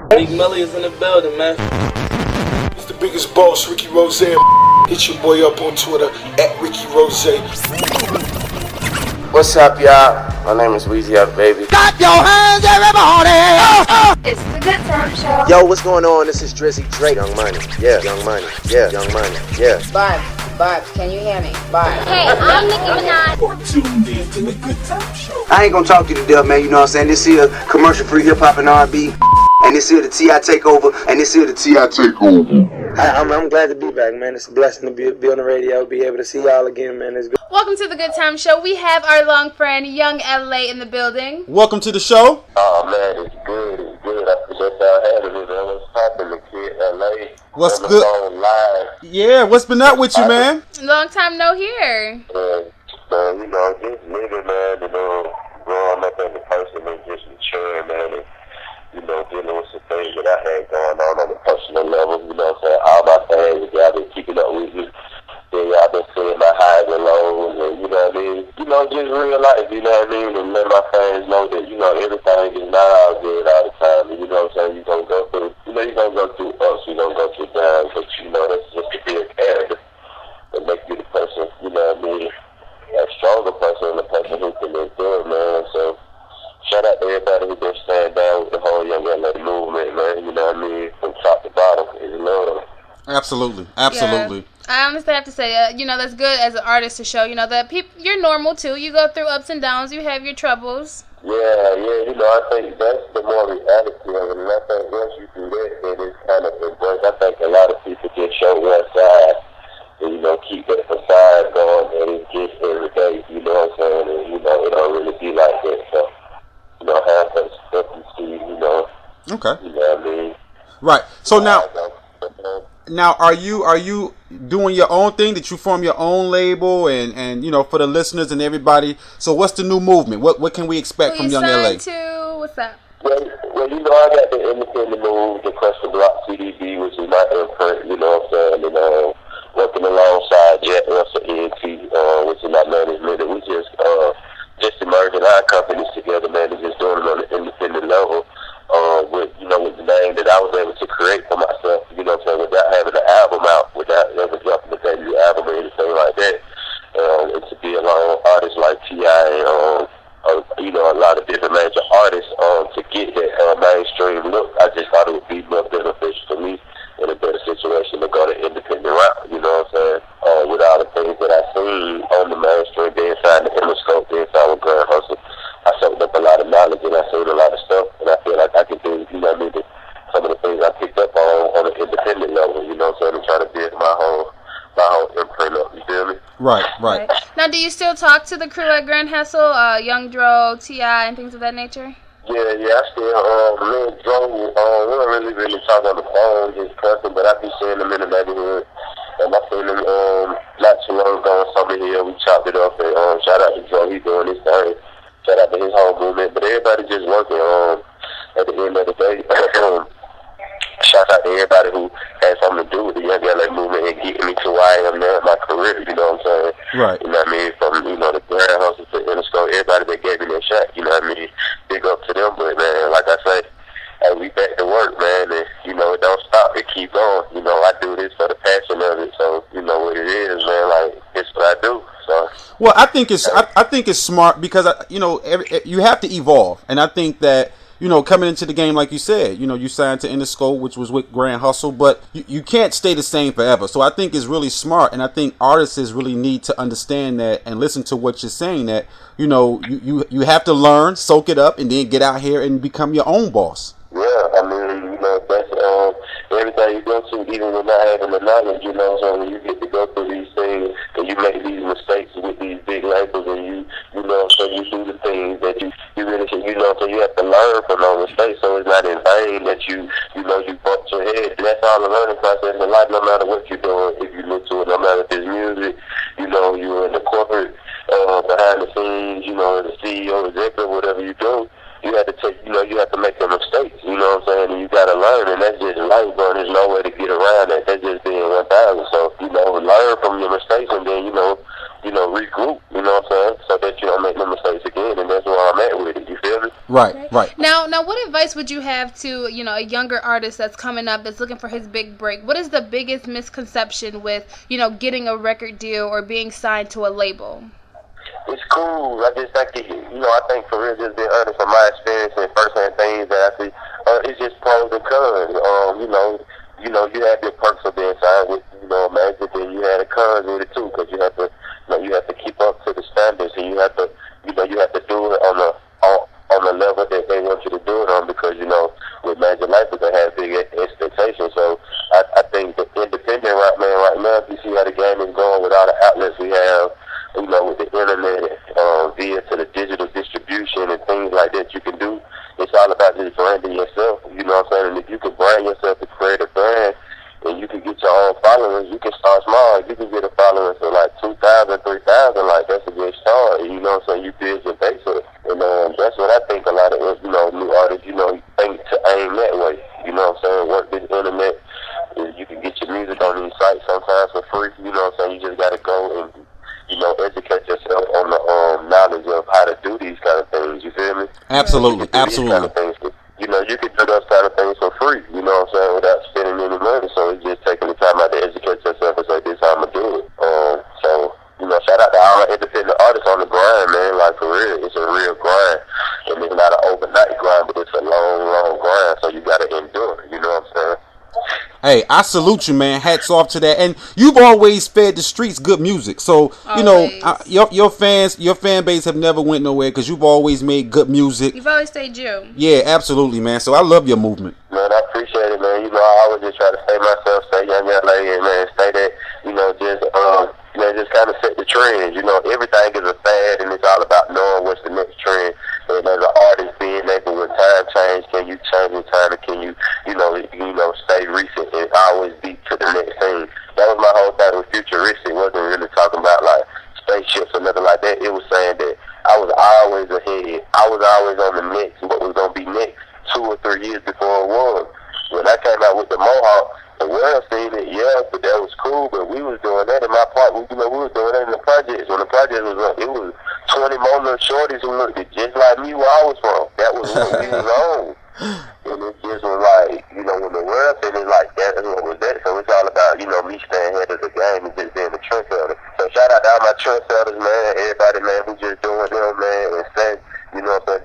Big Melly is in the building, man. It's the biggest boss, Ricky Rose. Hit your boy up on Twitter at Ricky Rose. What's up, y'all? My name is Weezy Up, baby. Clap your hands, everybody! It's the Good Time Show. Yo, what's going on? This is Drizzy Drake. Young Money. Yeah, Young Money. Yeah, Young Money. Yeah. Vibes, can you hear me? Vibes. Hey, I'm Nicki Minaj. You're tuned in to the Good Time Show. I ain't gonna talk you to death, man. You know what I'm saying? This here commercial-free hip-hop and R&B. And this here the T.I. Takeover. And this here the T.I. Takeover. I'm glad to be back, man. It's a blessing to be on the radio, be able to see y'all again, man. It's good. Welcome to the Good Time Show. We have our long friend, Young LA, in the building. Welcome to the show. Oh man, it's good. I appreciate y'all having me, man. What's poppin', the kid, LA? What's good? Live. Yeah, what's been up with you, man? Long time no here. Man, you know, just living, man, you know, growing up as a person and just maturing, man, and, you know, dealing with some things that I had going on a personal level, you know what I'm saying? All my fans, y'all been keeping up with me. Yeah, y'all been seeing my highs and lows, and you know what I mean? You know, just real life, you know what I mean? And let my fans know that, you know, everything is not all good all the time, and you know what I'm saying? You're going to go through, you know, you're going to go through ups, you're going to go through downs, but you know, that's just to be a character that make you the person, you know what I mean? A stronger person and a person who can endure, man. So, shout out to everybody who been standing down with the whole Young LA movement, man, you know what I mean? From top to bottom, it's love. Absolutely. Yeah. I honestly have to say, you know, that's good as an artist to show, you know, that you're normal too. You go through ups and downs. You have your troubles. Yeah, you know, I think that's the more reality of it. And I think once you do that, then it's kind of embraced. I think a lot of people just show one side and, you know, keep that facade going and just every day, you know what I'm saying? And, you know, it don't really be like that. So, you know, have that stuff you see, you know. Okay. You know what I mean? Right. So now are you doing your own thing? That you form your own label and you know, for the listeners and everybody? So what's the new movement? What can we expect from Young LA? What's up? Well, you know, I got the independent move, the Crush the Block CDB, which is my imprint, you know what I'm saying? And working alongside Jack Russell ENT, which is my management, and we just emerging our companies together, man, and just doing it on an independent level. With the name that I was able to create for myself, you know what I'm saying, without having an album out, without ever dropping a debut album or anything like that. And to be along artists like T.I. and, you know, a lot of different major artists to get that mainstream look, I just thought it would be more beneficial for me in a better situation to go the independent route, you know what I'm saying? With all the things that I've seen on the mainstream, being signed to Interscope, being signed with Grand Hustle, I soaked up a lot of knowledge and I seen a lot of stuff, and I feel like I can do, you know what I mean, some of the things I picked up on an independent level, you know what I'm saying, and trying to build my whole imprint up, you feel me? Right. Now, do you still talk to the crew at Grand Hustle, Young Dro, T.I., and things of that nature? Yeah, I still, me and Dro, we don't really talk on the phone, just cussing, but I be seeing them in the neighborhood. I seen him not too long ago on Summer Hill. We chopped it up, and shout out to Dro, he doing his thing. Shout out to his whole movement, but everybody just working at the end of the day. Shout out to everybody who had something to do with the Young LA movement and getting me to where I am now in my career, you know what I'm saying? Right. You know what I mean? From, you know, the Grand Hustle to Interscope, everybody that gave me that shot, you know what I mean? Big up to them, but man, like I say, hey, we back to work, man, and, you know, it don't stop, it keep going. You know, I do this for the passion of it, so, you know what it is, man, like, it's what I do, so. Well, I think it's smart because you know, you have to evolve, and I think that, you know, coming into the game, like you said, you know, you signed to Interscope, which was with Grand Hustle, but you can't stay the same forever. So I think it's really smart, and I think artists really need to understand that and listen to what you're saying, that, you know, you have to learn, soak it up, and then get out here and become your own boss. Yeah, I mean, you know, that's everything you go to, even with not having the knowledge, you know, so when you get to go through these things and you make these mistakes with these big labels and you know, so you do the things that you really should, you know, so you have to learn from those mistakes, so it's not in vain that you know, you bumped your head. And that's all the learning process in life, no matter what you're doing, if you look to it, no matter if it's music, you know, you're in the corporate, behind the scenes, you know, as a CEO, executive, whatever you do. You have to take, you know, you have to make the mistakes, you know what I'm saying, and you got to learn, and that's just life, bro. There's no way to get around that. That's just being 1,000. So, you know, learn from your mistakes, and then, you know, regroup, you know what I'm saying, so that you don't make no mistakes again, and that's where I'm at with it, you feel me? Right. Okay. Right. Now, what advice would you have to, a younger artist that's coming up, that's looking for his big break? What is the biggest misconception with, getting a record deal or being signed to a label? It's cool. I just think, I think for real, just being honest from my experience and first-hand things that I see, it's just pros and cons. You had the perks of being signed with, Magic, and you had the cons with it too, because you have to, you have to keep up to the standards, and you have to, you have to do it on the level that they want you to do it on, because, with Magic Life, they have big expectations. So I think the independent right now, if you see how the game is going with all the outlets we have, with the internet, via to the digital distribution and things like that you can do, it's all about just branding yourself, you know what I'm saying? And if you can brand yourself to create a brand, and you can get your own followers, you can start small. You can get a followers of like 2,000, 3,000, like that's a good start. You know what I'm saying? You build your base up. And that's what I think a lot of new artists, think to aim that way. You know what I'm saying? Work this internet. You can get your music on these sites sometimes for free. You know what I'm saying? You just got to go and, educate yourself on the knowledge of how to do these kind of things. You feel me? Absolutely, Kind absolutely. of things, you can do those kind of things for free, you know what I'm saying, without spending any money. So it's just taking the time out to educate yourself and say, this is how I'm going to do it. So, shout out to all our independent artists on the grind, man. Like, for real, it's a real grind. And it's not an overnight grind, but it's a long, long grind. So you got to endure, you know what I'm saying? Hey, I salute you, man. Hats off to that. And you've always fed the streets good music. So, your fan base have never went nowhere because you've always made good music. You've always stayed you. Yeah, absolutely, man. So I love your movement. Man, I appreciate it, man. I always just try to stay myself, stay young LA, and, man, stay that, just kind of set the trends. Everything is a fad, and it's all about knowing what's the next trend. And as an artist, being able, when time change, can you change with time, and can you, stay recent and always be to the next thing. That was my whole thing with Futuristic. It wasn't really talking about, like, spaceships or nothing like that. It was saying that I was always ahead. I was always on the next, what was going to be next 2 or 3 years before it was. When I came out with the Mohawk, the world seen it, yeah, but that was cool, but we was doing that in my part. We was doing that in the projects. When the project was up, it was 20 more little shorties who looked just like me where I was from. That was what we was on. And it just was like, when the world seen it like that, that's what was that. So it's all about, me staying ahead of the game and just being a trendsetter. So shout out to all my trendsetters, man, everybody, man, who just doing them, man, and saying,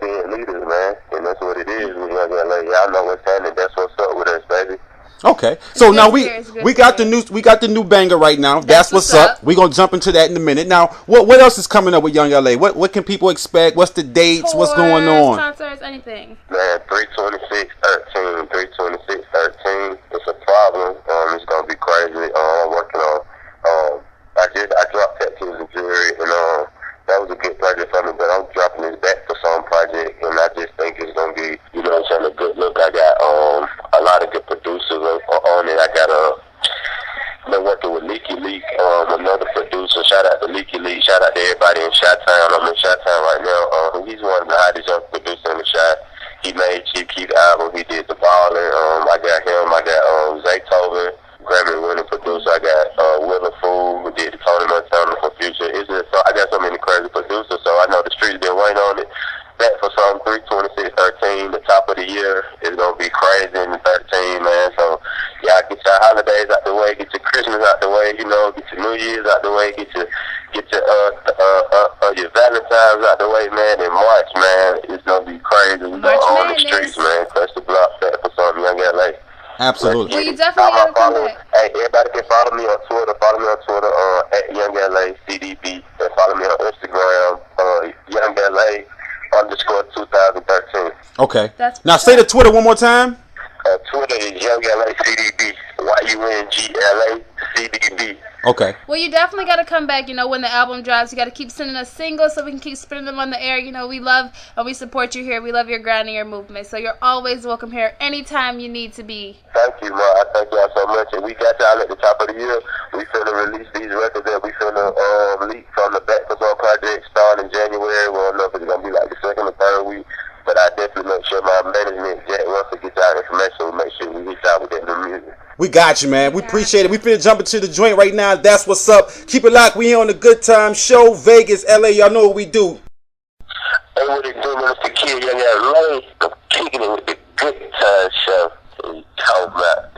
being leaders, man. And that's what it is. Y'all know what's happening. That's what's up with us, baby. Okay, so now we got the new banger right now. That's what's up. We're gonna jump into that in a minute. Now, what else is coming up with Young LA? What can people expect? What's the dates? What's going on? Concerts, anything? Man, 3/26/13, 3/26/13. It's a problem. It's gonna be crazy. I'm working on. I dropped Tattoos and Jewelry, and that was a good project for me. But I'm dropping this back for some project, and I just think it's gonna be, a good look. I got a lot of good producers on it. I got been working with Leaky Leak, another producer. Shout out to Leaky Leak. Shout out to everybody in Chi-Town. I'm in Chi-Town right now. He's one of the hottest young producers in the shot. He made Chief Keef album. He did The Ballin'. I got him. I got Zaytoven, Grammy-winning producer. I got Willa Fool, who did Tony Montana for Future. I got so many crazy producers, so I know the streets been waiting on it. Back for some 3/26/13, the top of the year is gonna be crazy in 13, man. So y'all get your holidays out the way, get your Christmas out the way, get your New Year's out the way, get your Valentine's out the way, man. In March, man, it's gonna be crazy. We go on the streets, man. Touch the block back for some Young LA. Absolutely. Well, you definitely gotta come back. Hey, everybody can follow me on Twitter. Follow me on Twitter at Young LA CDB. And follow me on Instagram, Young LA _ 2013. Okay. Now say the Twitter one more time. Twitter is Young LA CDB. YUNGLA CDB. Okay. Well, you definitely got to come back, when the album drops. You got to keep sending us singles so we can keep spinning them on the air. We love and we support you here. We love your grind and your movement. So you're always welcome here anytime you need to be. Thank you, Ma. I thank y'all so much. And we got y'all at the top of the year. We finna release these records that we finna leak from the Back for Some project starting in January. We don't know if it's gonna be like the second or third week. But I definitely make sure my management, Jack Russell, gets out information. We make sure we hit out with that new music. We got you, man. We appreciate it. We finna jump into the joint right now. That's what's up. Keep it locked. We here on the Good Time Show, Vegas, LA. Y'all know what we do. Hey, what it do, man? It's the kid, young ass Ray. I'm kicking it with the good time show. What you talking about?